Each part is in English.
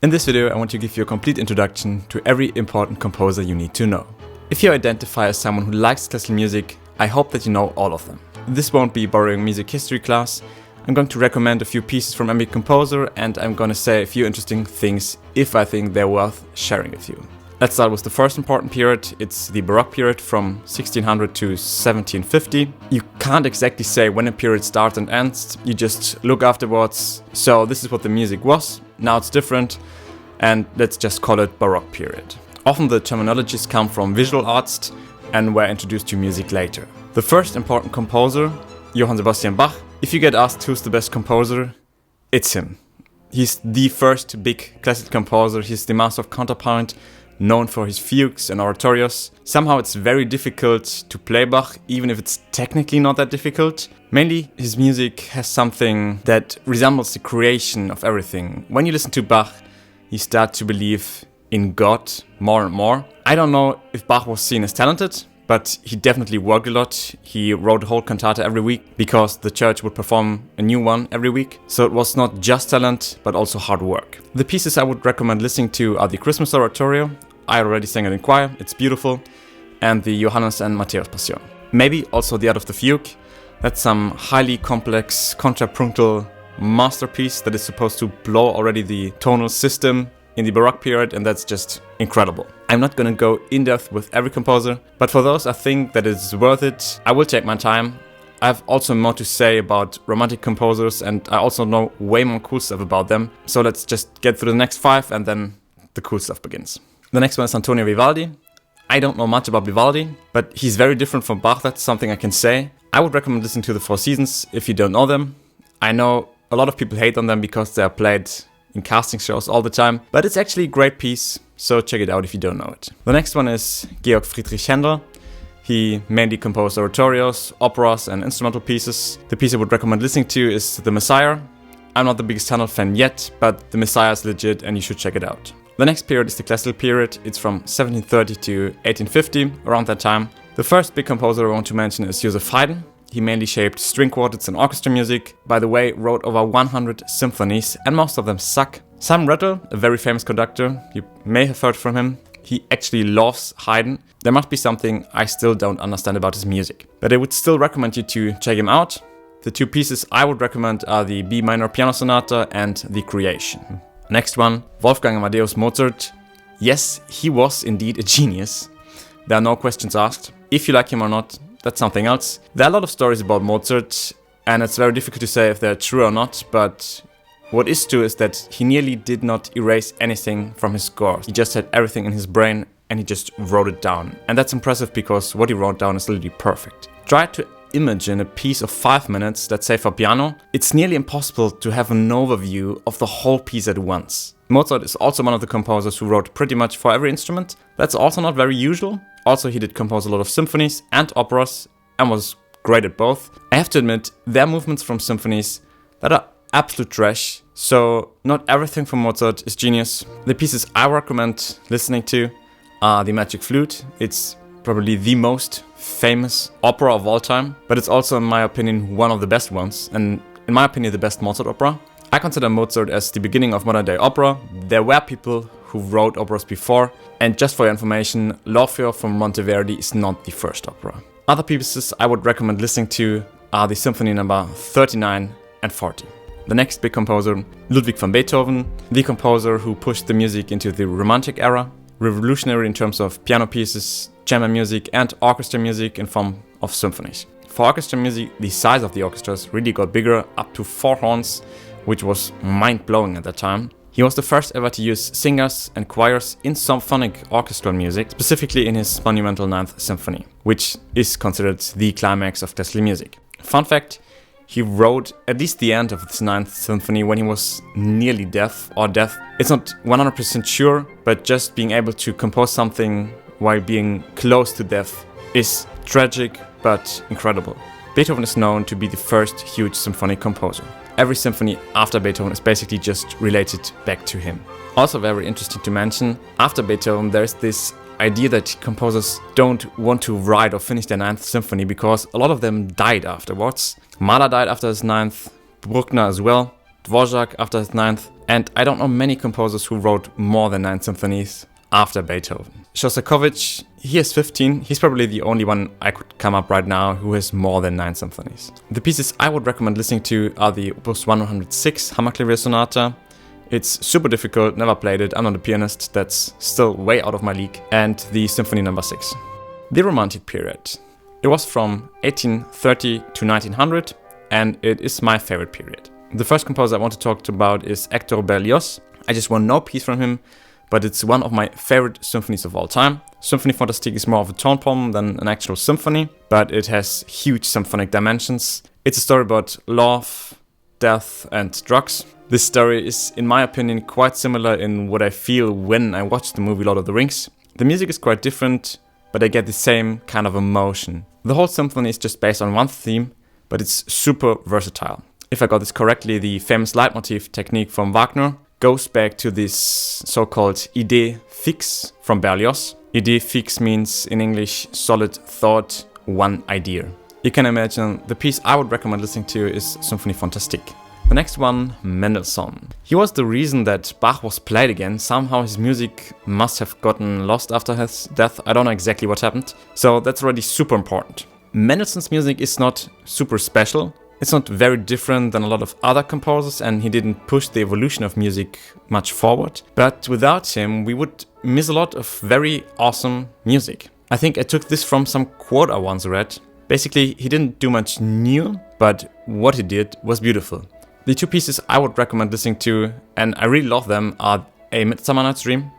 In this video, I want to give you a complete introduction to every important composer you need to know. If you identify as someone who likes classical music, I hope that you know all of them. This won't be borrowing music history class. I'm going to recommend a few pieces from every composer, and I'm going to say a few interesting things if I think they're worth sharing with you. Let's start with the first important period. It's the Baroque period from 1600 to 1750. You can't exactly say when a period starts and ends, you just look afterwards. So this is what the music was, now it's different, and let's just call it Baroque period. Often the terminologies come from visual arts and were introduced to music later. The first important composer, Johann Sebastian Bach. If you get asked who's the best composer, it's him. He's the first big classical composer, he's the master of counterpoint, known for his fugues and oratorios. Somehow it's very difficult to play Bach, even if it's technically not that difficult. Mainly his music has something that resembles the creation of everything. When you listen to Bach, you start to believe in God more and more. I don't know if Bach was seen as talented, but he definitely worked a lot. He wrote a whole cantata every week because the church would perform a new one every week. So it was not just talent, but also hard work. The pieces I would recommend listening to are the Christmas Oratorio. I already sang it in choir, it's beautiful. And the Johannes and Matthäus Passion. Maybe also the Art of the Fugue. That's some highly complex contrapuntal masterpiece that is supposed to blow already the tonal system in the Baroque period, and that's just incredible. I'm not gonna go in depth with every composer, but for those I think that it's worth it, I will take my time. I have also more to say about romantic composers, and I also know way more cool stuff about them. So let's just get through the next 5 and then the cool stuff begins. The next one is Antonio Vivaldi. I don't know much about Vivaldi, but he's very different from Bach, that's something I can say. I would recommend listening to the Four Seasons if you don't know them. I know a lot of people hate on them because they are played in casting shows all the time, but it's actually a great piece, so check it out if you don't know it. The next one is Georg Friedrich Händel. He mainly composed oratorios, operas and instrumental pieces. The piece I would recommend listening to is The Messiah. I'm not the biggest Händel fan yet, but The Messiah is legit and you should check it out. The next period is the classical period. It's from 1730 to 1850, around that time. The first big composer I want to mention is Joseph Haydn. He mainly shaped string quartets and orchestra music. By the way, wrote over 100 symphonies, and most of them suck. Sam Riddle, a very famous conductor, you may have heard from him. He actually loves Haydn. There must be something I still don't understand about his music. But I would still recommend you to check him out. The two pieces I would recommend are the B minor piano sonata and The Creation. Next one, Wolfgang Amadeus Mozart. Yes, he was indeed a genius. There are no questions asked. If you like him or not, that's something else. There are a lot of stories about Mozart, and it's very difficult to say if they're true or not, but what is true is that he nearly did not erase anything from his scores. He just had everything in his brain and he just wrote it down. And that's impressive because what he wrote down is literally perfect. Try to imagine a piece of 5 minutes, let's say for piano. It's nearly impossible to have an overview of the whole piece at once. Mozart is also one of the composers who wrote pretty much for every instrument. That's also not very usual. Also, he did compose a lot of symphonies and operas and was great at both. I have to admit, there are movements from symphonies that are absolute trash, so not everything from Mozart is genius. The pieces I recommend listening to are The Magic Flute. It's probably the most famous opera of all time, but it's also, in my opinion, one of the best ones, and in my opinion, the best Mozart opera. I consider Mozart as the beginning of modern day opera. There were people who wrote operas before, and just for your information, L'Orfeo from Monteverdi is not the first opera. Other pieces I would recommend listening to are the Symphony number 39 and 40. The next big composer, Ludwig van Beethoven, the composer who pushed the music into the Romantic era, revolutionary in terms of piano pieces, chamber music and orchestra music in form of symphonies. For orchestra music, the size of the orchestras really got bigger, up to 4 horns, which was mind-blowing at that time. He was the first ever to use singers and choirs in symphonic orchestral music, specifically in his monumental 9th Symphony, which is considered the climax of classical music. Fun fact, he wrote at least the end of his 9th Symphony when he was nearly deaf or deaf. It's not 100% sure, but just being able to compose something while being close to death is tragic but incredible. Beethoven is known to be the first huge symphonic composer. Every symphony after Beethoven is basically just related back to him. Also very interesting to mention, after Beethoven there's this idea that composers don't want to write or finish their 9th symphony because a lot of them died afterwards. Mahler died after his 9th, Bruckner as well. Dvorak after his ninth, and I don't know many composers who wrote more than 9 symphonies after Beethoven. Shostakovich, he has 15. He's probably the only one I could come up right now who has more than 9 symphonies. The pieces I would recommend listening to are the Opus 106 Hammerklavier Sonata. It's super difficult, never played it, I'm not a pianist, that's still way out of my league. And the Symphony No. 6. The Romantic period. It was from 1830 to 1900, and it is my favorite period. The first composer I want to talk about is Hector Berlioz. I just want no piece from him, but it's one of my favorite symphonies of all time. Symphonie Fantastique is more of a tone poem than an actual symphony, but it has huge symphonic dimensions. It's a story about love, death, and drugs. This story is, in my opinion, quite similar in what I feel when I watch the movie Lord of the Rings. The music is quite different, but I get the same kind of emotion. The whole symphony is just based on one theme, but it's super versatile. If I got this correctly, the famous leitmotif technique from Wagner goes back to this so-called idée fixe from Berlioz. Idée fixe means in English solid thought, one idea. You can imagine the piece I would recommend listening to is Symphonie Fantastique. The next one, Mendelssohn. He was the reason that Bach was played again. Somehow his music must have gotten lost after his death. I don't know exactly what happened. So that's already super important. Mendelssohn's music is not super special. It's not very different than a lot of other composers, and he didn't push the evolution of music much forward. But without him, we would miss a lot of very awesome music. I think I took this from some quote I once read. Basically, he didn't do much new, but what he did was beautiful. The two pieces I would recommend listening to, and I really love them, are A Midsummer Night's Dream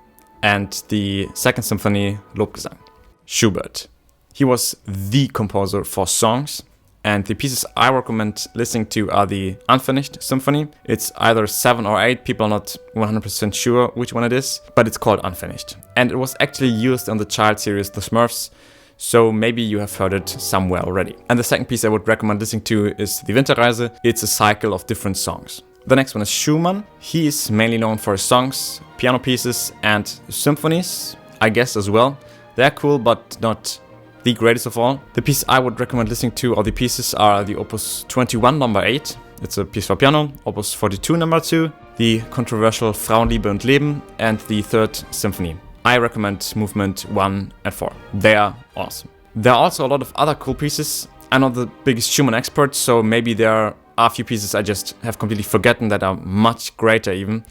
and the Second Symphony, Lobgesang. Schubert. He was the composer for songs, and the pieces I recommend listening to are the Unfinished Symphony. It's either 7 or 8, people are not 100% sure which one it is, but it's called Unfinished. And it was actually used on the child series The Smurfs, so maybe you have heard it somewhere already. And the second piece I would recommend listening to is Die Winterreise. It's a cycle of different songs. The next one is Schumann. He is mainly known for his songs, piano pieces, and symphonies, I guess as well. They're cool, but not the greatest of all. The piece I would recommend listening to, or the pieces, are the Opus 21 No. 8. It's a piece for piano. Opus 42 No. 2. The controversial Frauenliebe und Leben, and the Third Symphony. I recommend movement 1 and 4. They are awesome. There are also a lot of other cool pieces. I'm not the biggest Schumann expert, so maybe there are a few pieces I just have completely forgotten that are much greater even.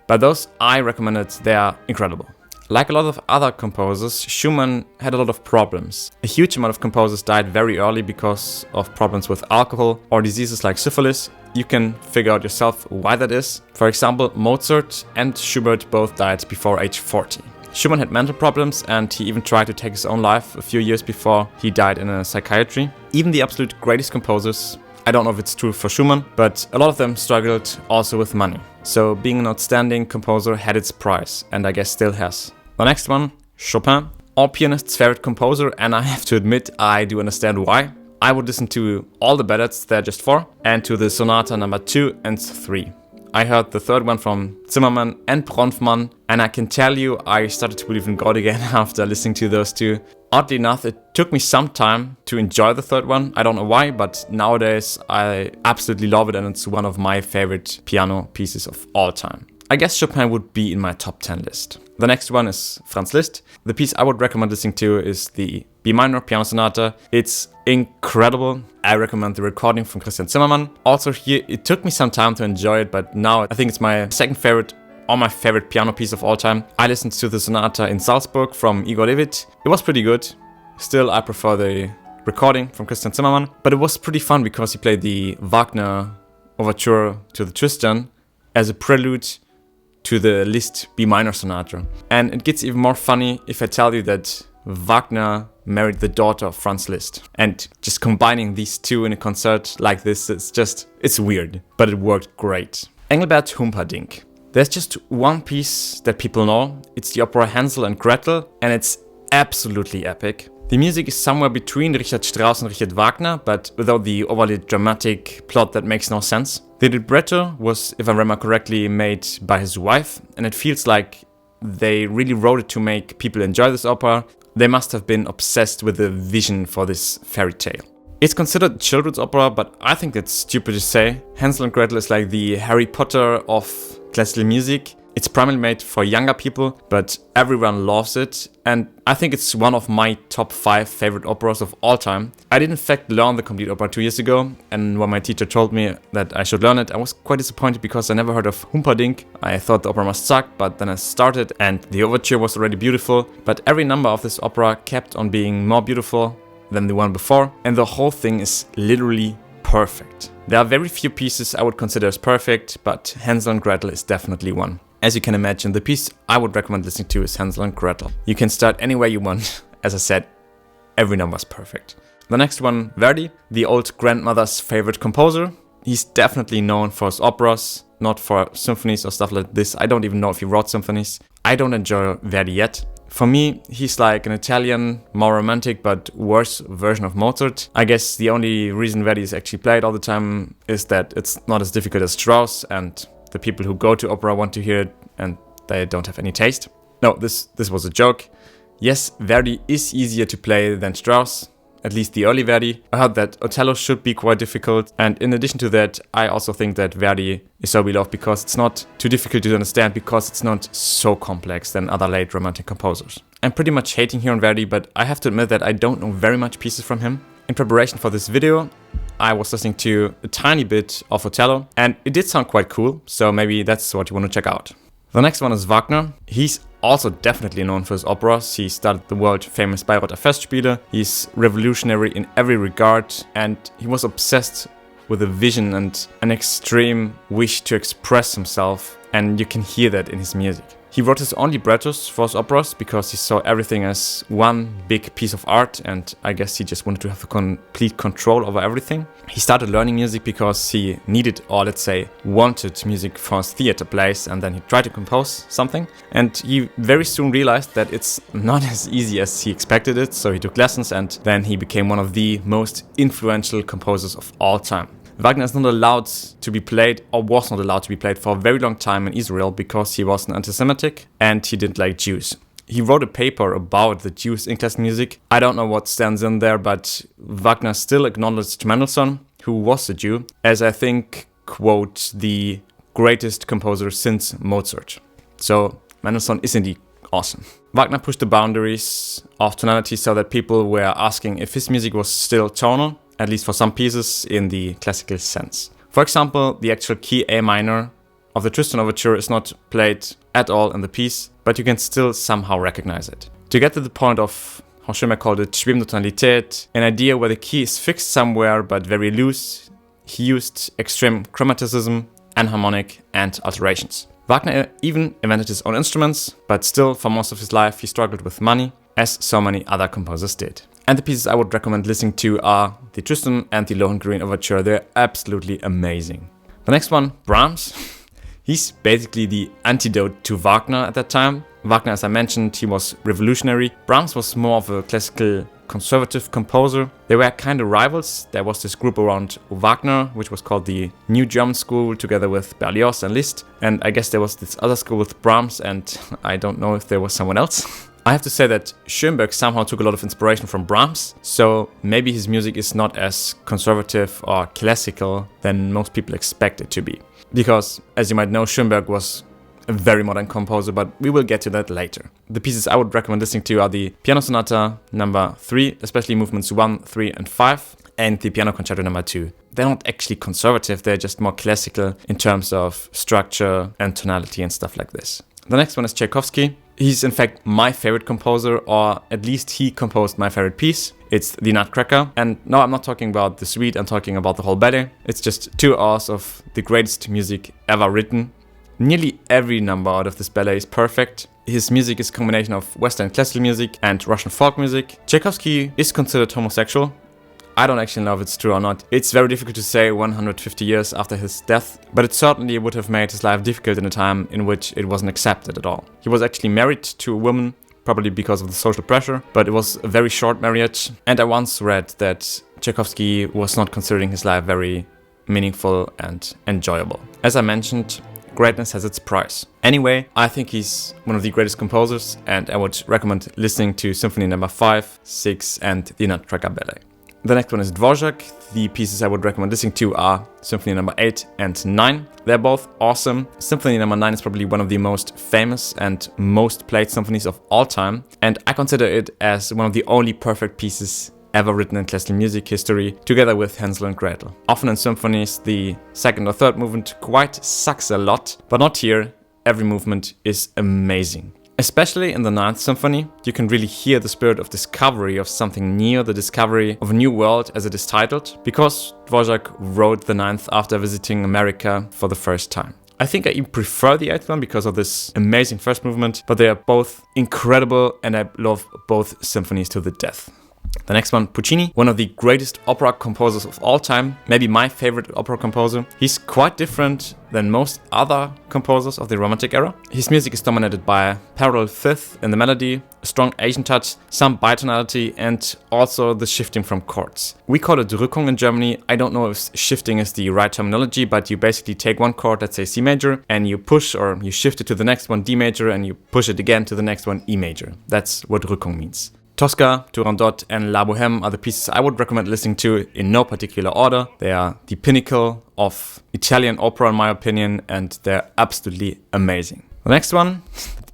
But those I recommended, they are incredible. Like a lot of other composers, Schumann had a lot of problems. A huge amount of composers died very early because of problems with alcohol or diseases like syphilis. You can figure out yourself why that is. For example, Mozart and Schubert both died before age 40. Schumann had mental problems, and he even tried to take his own life a few years before he died in a psychiatry. Even the absolute greatest composers, I don't know if it's true for Schumann, but a lot of them struggled also with money. So being an outstanding composer had its price, and I guess still has. The next one, Chopin. All pianists' favorite composer, and I have to admit I do understand why. I would listen to all the ballads there just 4, and to the Sonata No. 2 and 3. I heard the third one from Zimmermann and Bronfman, and I can tell you I started to believe in God again after listening to those two. Oddly enough, it took me some time to enjoy the third one. I don't know why, but nowadays I absolutely love it, and it's one of my favorite piano pieces of all time. I guess Chopin would be in my top 10 list. The next one is Franz Liszt. The piece I would recommend listening to is the B minor piano sonata. It's incredible. I recommend the recording from Christian Zimmermann. Also here, it took me some time to enjoy it, but now I think it's my second favorite or my favorite piano piece of all time. I listened to the sonata in Salzburg from Igor Levit. It was pretty good. Still, I prefer the recording from Christian Zimmermann, but it was pretty fun because he played the Wagner overture to the Tristan as a prelude to the Liszt B minor sonata. And it gets even more funny if I tell you that Wagner married the daughter of Franz Liszt. And just combining these two in a concert like this, it's weird, but it worked great. Engelbert Humperdinck. There's just one piece that people know. It's the opera Hansel and Gretel, and it's absolutely epic. The music is somewhere between Richard Strauss and Richard Wagner, but without the overly dramatic plot that makes no sense. The libretto was, if I remember correctly, made by his wife, and it feels like they really wrote it to make people enjoy this opera. They must have been obsessed with the vision for this fairy tale. It's considered children's opera, but I think it's stupid to say. Hansel and Gretel is like the Harry Potter of classical music. It's primarily made for younger people, but everyone loves it, and I think it's one of my top 5 favorite operas of all time. I did in fact learn the complete opera 2 years ago, and when my teacher told me that I should learn it, I was quite disappointed because I never heard of Humperdinck. I thought the opera must suck, but then I started and the overture was already beautiful, but every number of this opera kept on being more beautiful than the one before, and the whole thing is literally perfect. There are very few pieces I would consider as perfect, but Hansel and Gretel is definitely one. As you can imagine, the piece I would recommend listening to is Hansel and Gretel. You can start anywhere you want. As I said, every number is perfect. The next one, Verdi, the old grandmother's favorite composer. He's definitely known for his operas, not for symphonies or stuff like this. I don't even know if he wrote symphonies. I don't enjoy Verdi yet. For me, he's like an Italian, more romantic but worse version of Mozart. I guess the only reason Verdi is actually played all the time is that it's not as difficult as Strauss, and the people who go to opera want to hear it and they don't have any taste. No, this was a joke. Yes, Verdi is easier to play than Strauss, at least the early Verdi. I heard that Otello should be quite difficult, and in addition to that, I also think that Verdi is so beloved because it's not too difficult to understand, because it's not so complex than other late romantic composers. I'm pretty much hating here on Verdi, but I have to admit that I don't know very much pieces from him. In preparation for this video, I was listening to a tiny bit of Otello, and it did sound quite cool, so maybe that's what you want to check out. The next one is Wagner. He's also definitely known for his operas. He started the world famous Bayreuther Festspiele. He's revolutionary in every regard, and he was obsessed with a vision and an extreme wish to express himself, and you can hear that in his music. He wrote his own librettos for his operas because he saw everything as one big piece of art, and I guess he just wanted to have a complete control over everything. He started learning music because he needed, or let's say wanted, music for his theater plays, and then he tried to compose something, and he very soon realized that it's not as easy as he expected it, so he took lessons, and then he became one of the most influential composers of all time. Wagner is not allowed to be played, or was not allowed to be played, for a very long time in Israel because he was an anti-Semitic and he didn't like Jews. He wrote a paper about the Jews in classical music. I don't know what stands in there, but Wagner still acknowledged Mendelssohn, who was a Jew, as I think, quote, the greatest composer since Mozart. So Mendelssohn is indeed awesome. Wagner pushed the boundaries of tonality so that people were asking if his music was still tonal, at least for some pieces in the classical sense. For example, the actual key A minor of the Tristan Overture is not played at all in the piece, but you can still somehow recognize it. To get to the point of, how Schönberg called it, schwebende Tonalität, an idea where the key is fixed somewhere but very loose, he used extreme chromaticism, enharmonic, and alterations. Wagner even invented his own instruments, but still for most of his life he struggled with money, as so many other composers did. And the pieces I would recommend listening to are the Tristan and the Lohengrin Overture. They're absolutely amazing. The next one, Brahms. He's basically the antidote to Wagner at that time. Wagner, as I mentioned, he was revolutionary. Brahms was more of a classical conservative composer. They were kind of rivals. There was this group around Wagner, which was called the New German School, together with Berlioz and Liszt. And I guess there was this other school with Brahms, and I don't know if there was someone else. I have to say that Schönberg somehow took a lot of inspiration from Brahms, so maybe his music is not as conservative or classical than most people expect it to be. Because, as you might know, Schönberg was a very modern composer, but we will get to that later. The pieces I would recommend listening to are the Piano Sonata No. 3, especially movements 1, 3, and 5, and the Piano Concerto No. 2. They're not actually conservative, they're just more classical in terms of structure and tonality and stuff like this. The next one is Tchaikovsky. He's in fact my favorite composer, or at least he composed my favorite piece. It's the Nutcracker. And no, I'm not talking about the suite, I'm talking about the whole ballet. It's just 2 hours of the greatest music ever written. Nearly every number out of this ballet is perfect. His music is a combination of Western classical music and Russian folk music. Tchaikovsky is considered homosexual. I don't actually know if it's true or not. It's very difficult to say 150 years after his death, but it certainly would have made his life difficult in a time in which it wasn't accepted at all. He was actually married to a woman, probably because of the social pressure, but it was a very short marriage, and I once read that Tchaikovsky was not considering his life very meaningful and enjoyable. As I mentioned, greatness has its price. Anyway, I think he's one of the greatest composers, and I would recommend listening to Symphony No. 5, 6, and the Nutcracker Ballet. The next one is Dvorak. The pieces I would recommend listening to are Symphony number 8 and 9. They're both awesome. Symphony number 9 is probably one of the most famous and most played symphonies of all time, and I consider it as one of the only perfect pieces ever written in classical music history, together with Hansel and Gretel. Often in symphonies, the second or third movement quite sucks a lot, but not here. Every movement is amazing. Especially in the Ninth Symphony, you can really hear the spirit of discovery of something new, the discovery of a new world as it is titled, because Dvorak wrote the Ninth after visiting America for the first time. I think I even prefer the 8th one because of this amazing first movement, but they are both incredible and I love both symphonies to the death. The next one, Puccini, one of the greatest opera composers of all time, maybe my favorite opera composer. He's quite different than most other composers of the Romantic era. His music is dominated by a parallel fifth in the melody, a strong Asian touch, some bitonality, and also the shifting from chords. We call it Rückung in Germany. I don't know if shifting is the right terminology, but you basically take one chord, let's say C major, and you push or you shift it to the next one, D major, and you push it again to the next one, E major. That's what Rückung means. Tosca, Turandot, and La Bohème are the pieces I would recommend listening to in no particular order. They are the pinnacle of Italian opera in my opinion, and they're absolutely amazing. The next one,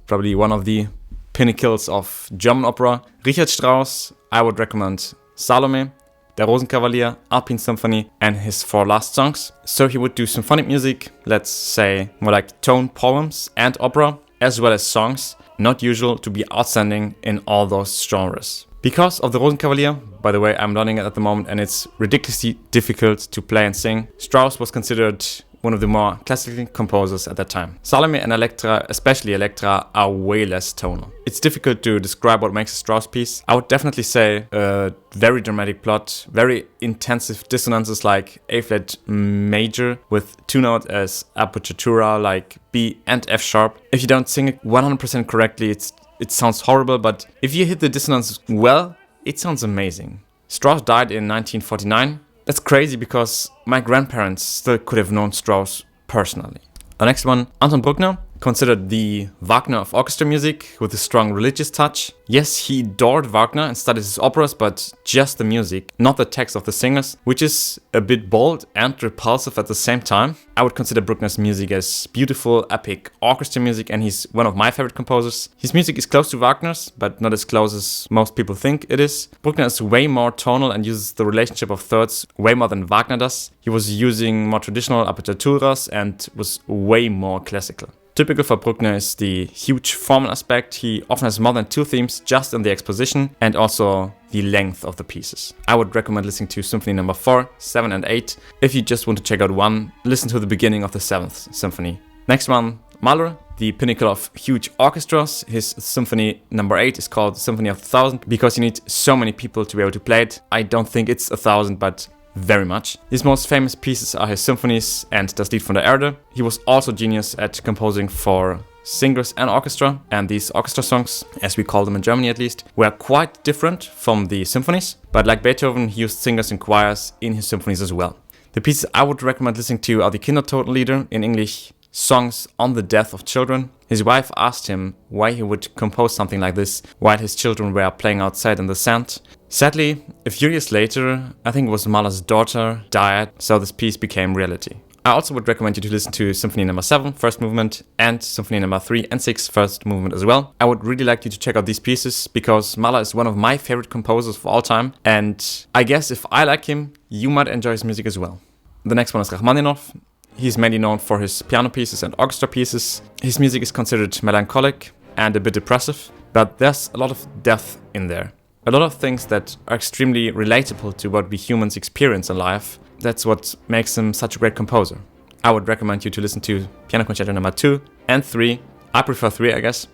probably one of the pinnacles of German opera, Richard Strauss. I would recommend Salome, Der Rosenkavalier, Alpine Symphony, and his 4 last songs. So he would do symphonic music, let's say more like tone poems and opera, as well as songs. Not usual to be outstanding in all those genres. Because of the Rosenkavalier, by the way, I'm learning it at the moment and it's ridiculously difficult to play and sing. Strauss was considered one of the more classical composers at that time. Salome and Elektra, especially Elektra, are way less tonal. It's difficult to describe what makes a Strauss piece. I would definitely say a very dramatic plot, very intensive dissonances like A-flat major with 2 notes as appoggiatura like B and F sharp. If you don't sing it 100% correctly, it sounds horrible, but if you hit the dissonance well, it sounds amazing. Strauss died in 1949. That's crazy because my grandparents still could have known Strauss personally. The next one, Anton Bruckner, considered the Wagner of orchestra music with a strong religious touch. Yes, he adored Wagner and studied his operas, but just the music, not the text of the singers, which is a bit bold and repulsive at the same time. I would consider Bruckner's music as beautiful, epic orchestra music, and he's one of my favorite composers. His music is close to Wagner's, but not as close as most people think it is. Bruckner is way more tonal and uses the relationship of thirds way more than Wagner does. He was using more traditional appoggiaturas and was way more classical. Typical for Bruckner is the huge formal aspect. He often has more than 2 themes just in the exposition and also the length of the pieces. I would recommend listening to Symphony number 4, 7 and 8. If you just want to check out one, listen to the beginning of the 7th symphony. Next one, Mahler, the pinnacle of huge orchestras. His Symphony number 8 is called Symphony of the Thousand because you need so many people to be able to play it. I don't think it's 1,000, but very much. His most famous pieces are his symphonies and Das Lied von der Erde. He was also genius at composing for singers and orchestra, and these orchestra songs, as we call them in Germany at least, were quite different from the symphonies, but like Beethoven, he used singers and choirs in his symphonies as well. The pieces I would recommend listening to are the Kindertotenlieder, in English, songs on the death of children. His wife asked him why he would compose something like this while his children were playing outside in the sand. Sadly, a few years later, I think it was Mahler's daughter, died, so this piece became reality. I also would recommend you to listen to Symphony number 7, first movement, and Symphony number 3 and 6, first movement as well. I would really like you to check out these pieces because Mahler is one of my favorite composers of all time, and I guess if I like him, you might enjoy his music as well. The next one is Rachmaninoff. He's mainly known for his piano pieces and orchestra pieces. His music is considered melancholic and a bit depressive, but there's a lot of depth in there. A lot of things that are extremely relatable to what we humans experience in life. That's what makes him such a great composer. I would recommend you to listen to Piano Concerto number 2 and 3. I prefer 3, I guess.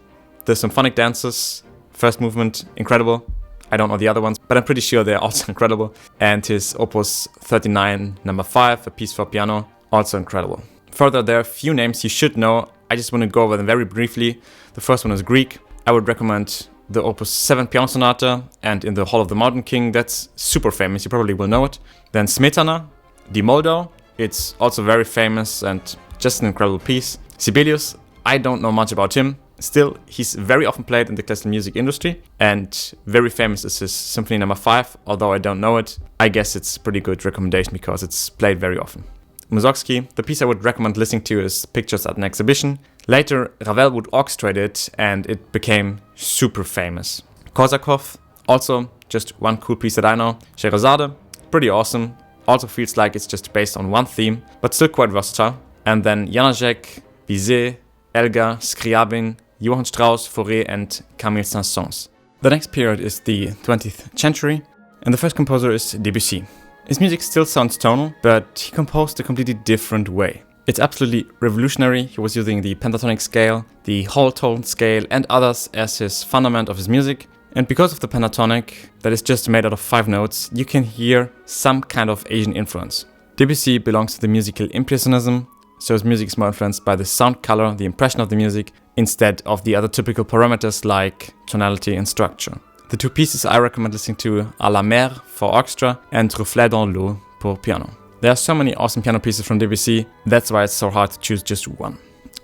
The symphonic dances, first movement, incredible. I don't know the other ones, but I'm pretty sure they're also incredible. And his Opus 39 number 5, a piece for piano, also incredible. Further, there are a few names you should know. I just want to go over them very briefly. The first one is Grieg. I would recommend the Opus 7 Piano Sonata and In the Hall of the Mountain King. That's super famous, you probably will know it. Then Smetana, Die Moldau. It's also very famous and just an incredible piece. Sibelius, I don't know much about him. Still, he's very often played in the classical music industry, and very famous is his Symphony No. 5, although I don't know it. I guess it's a pretty good recommendation because it's played very often. Mussorgsky, the piece I would recommend listening to is Pictures at an Exhibition. Later, Ravel would orchestrate it, and it became super famous. Korsakov, also just one cool piece that I know. Scheherazade, pretty awesome. Also feels like it's just based on one theme, but still quite versatile. And then Janáček, Bizet, Elgar, Scriabin, Johann Strauss, Fauré, and Camille Saint-Saëns. The next period is the 20th century, and the first composer is Debussy. His music still sounds tonal, but he composed a completely different way. It's absolutely revolutionary. He was using the pentatonic scale, the whole tone scale, and others as his fundament of his music. And because of the pentatonic, that is just made out of 5 notes, you can hear some kind of Asian influence. Debussy belongs to the musical impressionism, so his music is more influenced by the sound color, the impression of the music, instead of the other typical parameters like tonality and structure. The 2 pieces I recommend listening to are La Mer for orchestra and Reflet dans l'eau pour piano. There are so many awesome piano pieces from Debussy, that's why it's so hard to choose just one.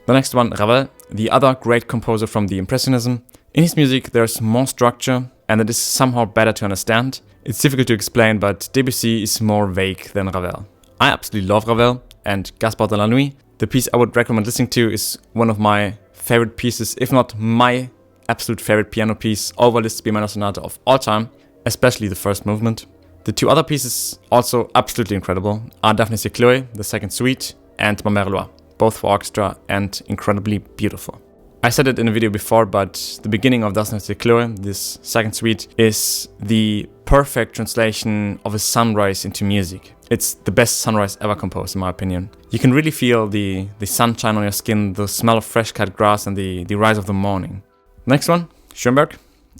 The next one, Ravel, the other great composer from the Impressionism. In his music there's more structure, and it is somehow better to understand. It's difficult to explain, but Debussy is more vague than Ravel. I absolutely love Ravel, and Gaspard de la Nuit, the piece I would recommend listening to, is one of my favorite pieces, if not my absolute favorite piano piece over Liszt's B minor sonata of all time, especially the first movement. The 2 other pieces, also absolutely incredible, are Daphne Chloe, the second suite, and Ma Mère Loire, both for orchestra and incredibly beautiful. I said it in a video before, but the beginning of Daphne Chloe, this second suite, is the perfect translation of a sunrise into music. It's the best sunrise ever composed, in my opinion. You can really feel the sunshine on your skin, the smell of fresh cut grass, and the rise of the morning. Next one, Schoenberg.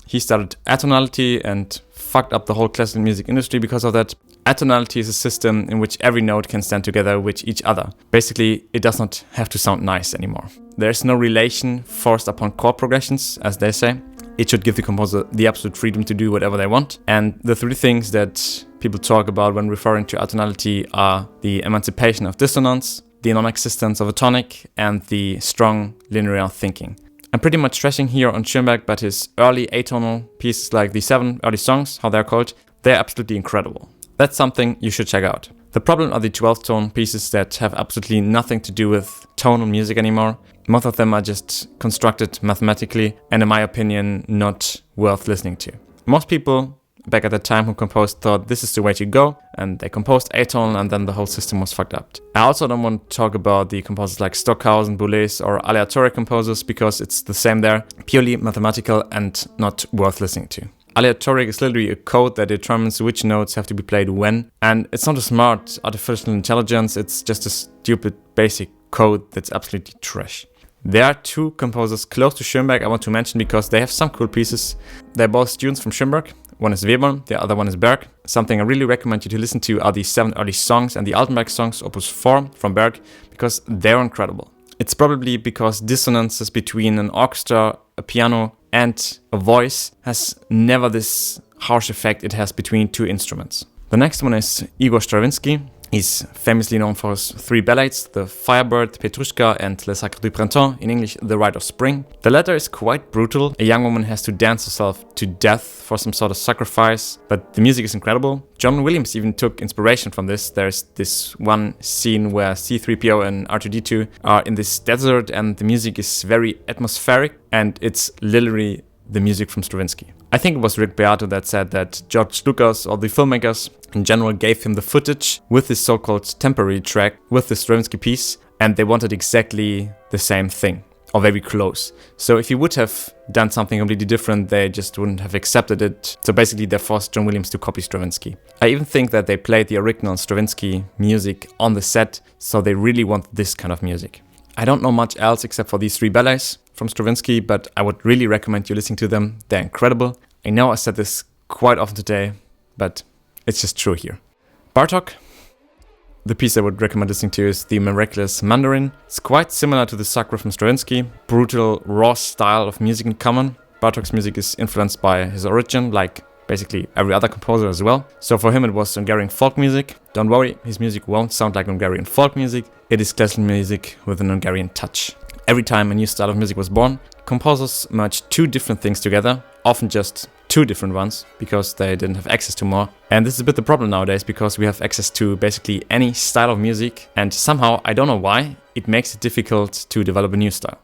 He started atonality and fucked up the whole classical music industry because of that. Atonality is a system in which every note can stand together with each other. Basically, it does not have to sound nice anymore. There is no relation forced upon chord progressions, as they say. It should give the composer the absolute freedom to do whatever they want. And the 3 things that people talk about when referring to atonality are the emancipation of dissonance, the non-existence of a tonic, and the strong linear thinking. I'm pretty much stressing here on Schoenberg, but his early atonal pieces like the 7 early songs, how they're called, they're absolutely incredible. That's something you should check out. The problem are the 12-tone pieces that have absolutely nothing to do with tonal music anymore. Most of them are just constructed mathematically and, in my opinion, not worth listening to. Most people back at the time who composed thought this is the way to go, and they composed atonal and then the whole system was fucked up. I also don't want to talk about the composers like Stockhausen, Boulez or aleatoric composers because it's the same there, purely mathematical and not worth listening to. Aleatoric is literally a code that determines which notes have to be played when, and it's not a smart artificial intelligence, it's just a stupid basic code that's absolutely trash. There are 2 composers close to Schoenberg I want to mention because they have some cool pieces. They're both students from Schoenberg. One is Webern, the other one is Berg. Something I really recommend you to listen to are the 7 early songs and the Altenberg songs, opus 4 from Berg, because they're incredible. It's probably because dissonances between an orchestra, a piano, and a voice has never this harsh effect it has between 2 instruments. The next one is Igor Stravinsky. He's famously known for his 3 ballades, The Firebird, Petrushka, and Le Sacre du Printemps, in English, The Rite of Spring. The latter is quite brutal. A young woman has to dance herself to death for some sort of sacrifice, but the music is incredible. John Williams even took inspiration from this. There's this one scene where C-3PO and R2-D2 are in this desert and the music is very atmospheric, and it's literally the music from Stravinsky. I think it was Rick Beato that said that George Lucas or the filmmakers in general gave him the footage with this so-called temporary track with the Stravinsky piece, and they wanted exactly the same thing, or very close. So if he would have done something completely different, they just wouldn't have accepted it. So basically they forced John Williams to copy Stravinsky. I even think that they played the original Stravinsky music on the set, so they really want this kind of music. I don't know much else except for these 3 ballets from Stravinsky, but I would really recommend you listening to them. They're incredible. I know I said this quite often today, but it's just true here. Bartók. The piece I would recommend listening to is The Miraculous Mandarin. It's quite similar to the Sacre from Stravinsky. Brutal, raw style of music in common. Bartók's music is influenced by his origin, like basically every other composer as well. So for him it was Hungarian folk music. Don't worry, his music won't sound like Hungarian folk music. It is classical music with an Hungarian touch. Every time a new style of music was born, composers merged two different things together, often just two different ones, because they didn't have access to more. And this is a bit the problem nowadays, because we have access to basically any style of music, and somehow, I don't know why, it makes it difficult to develop a new style.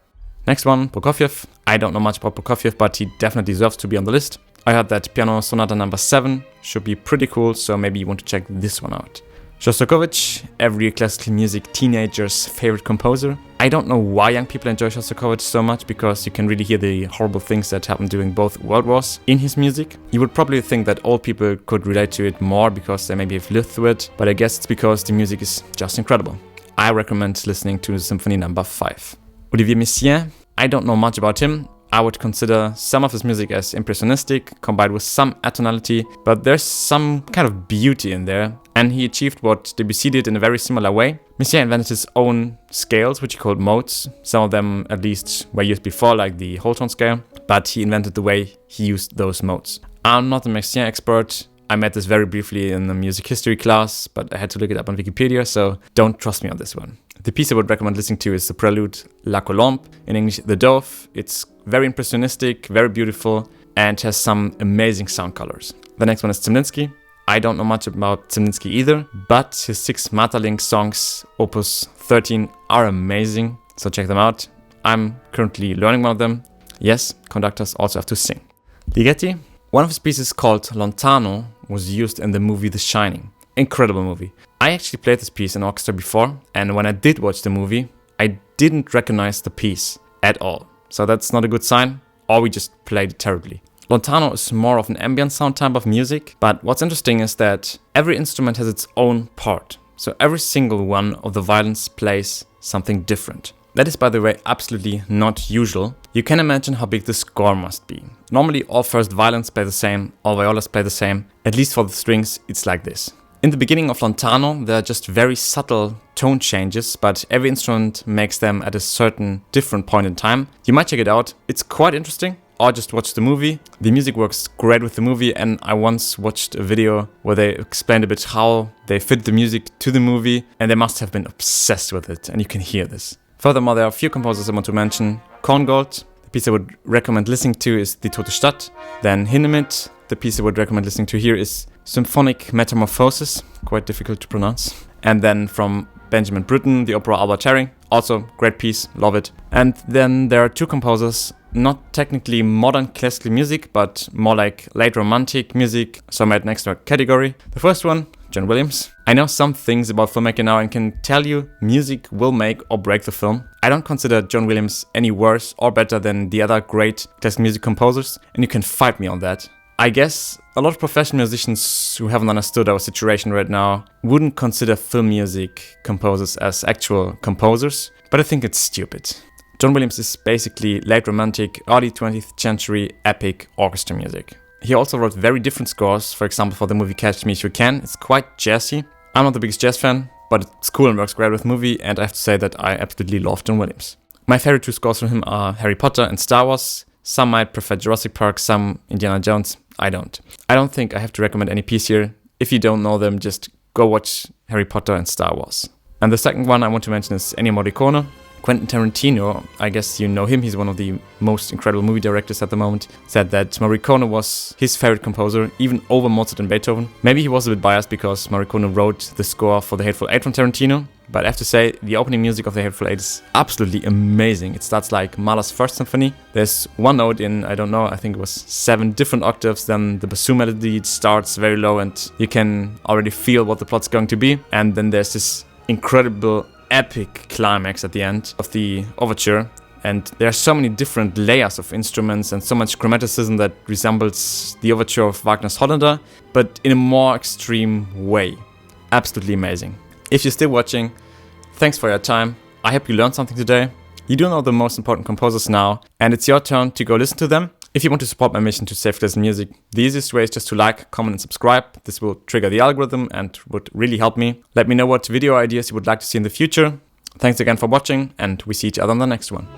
Next one, Prokofiev. I don't know much about Prokofiev, but he definitely deserves to be on the list. I heard that Piano Sonata No. 7 should be pretty cool, so maybe you want to check this one out. Shostakovich, every classical music teenager's favorite composer. I don't know why young people enjoy Shostakovich so much, because you can really hear the horrible things that happened during both World Wars in his music. You would probably think that old people could relate to it more because they maybe have lived through it, but I guess it's because the music is just incredible. I recommend listening to Symphony No. 5. Olivier Messiaen, I don't know much about him. I would consider some of his music as impressionistic, combined with some atonality, but there's some kind of beauty in there, and he achieved what Debussy did in a very similar way. Messiaen invented his own scales, which he called modes. Some of them at least were used before, like the whole tone scale, but he invented the way he used those modes. I'm not a Messiaen expert. I met this very briefly in a music history class, but I had to look it up on Wikipedia, so don't trust me on this one. The piece I would recommend listening to is the prelude La Colombe, in English The Dove. It's very impressionistic, very beautiful, and has some amazing sound colors. The next one is Zemlinsky. I don't know much about Zemlinsky either, but his 6 Maeterlinck songs, opus 13, are amazing, so check them out. I'm currently learning one of them. Yes, conductors also have to sing. Ligeti. One of his pieces called Lontano was used in the movie The Shining. Incredible movie. I actually played this piece in orchestra before, and when I did watch the movie, I didn't recognize the piece at all. So that's not a good sign, or we just played it terribly. Lontano is more of an ambient sound type of music, but what's interesting is that every instrument has its own part. So every single one of the violins plays something different. That is, by the way, absolutely not usual. You can imagine how big the score must be. Normally all first violins play the same, all violas play the same. At least for the strings, it's like this. In the beginning of Lontano, there are just very subtle tone changes, but every instrument makes them at a certain different point in time. You might check it out. It's quite interesting. Or just watch the movie. The music works great with the movie, and I once watched a video where they explained a bit how they fit the music to the movie, and they must have been obsessed with it, and you can hear this. Furthermore, there are a few composers I want to mention. Korngold, the piece I would recommend listening to is Die Tote Stadt. Then Hindemith, the piece I would recommend listening to here is Symphonic Metamorphosis, quite difficult to pronounce. And then from Benjamin Britten, the opera Albert Herring, also great piece, love it. And then there are 2 composers, not technically modern classical music, but more like late romantic music, so made an extra category. The first one, John Williams. I know some things about filmmaking now and can tell you music will make or break the film. I don't consider John Williams any worse or better than the other great classical music composers, and you can fight me on that. I guess a lot of professional musicians who haven't understood our situation right now wouldn't consider film music composers as actual composers, but I think it's stupid. John Williams is basically late romantic, early 20th century epic orchestra music. He also wrote very different scores, for example for the movie Catch Me If You Can. It's quite jazzy. I'm not the biggest jazz fan, but it's cool and works great with the movie, and I have to say that I absolutely love John Williams. My favorite 2 scores from him are Harry Potter and Star Wars. Some might prefer Jurassic Park, some Indiana Jones. I don't. I don't think I have to recommend any piece here. If you don't know them, just go watch Harry Potter and Star Wars. And the second one I want to mention is Ennio Morricone. Quentin Tarantino, I guess you know him, he's one of the most incredible movie directors at the moment, said that Morricone was his favorite composer, even over Mozart and Beethoven. Maybe he was a bit biased because Morricone wrote the score for The Hateful Eight from Tarantino, but I have to say, the opening music of The Hateful Eight is absolutely amazing. It starts like Mahler's First Symphony. There's one note in, I don't know, I think it was 7 different octaves, then the bassoon melody starts very low and you can already feel what the plot's going to be. And then there's this incredible epic climax at the end of the overture, and there are so many different layers of instruments and so much chromaticism that resembles the overture of Wagner's Hollander, but in a more extreme way. Absolutely amazing. If you're still watching, thanks for your time. I hope you learned something today. You do know the most important composers now, and it's your turn to go listen to them. If you want to support my mission to save classical music, the easiest way is just to like, comment and subscribe. This will trigger the algorithm and would really help me. Let me know what video ideas you would like to see in the future. Thanks again for watching, and we see each other on the next one.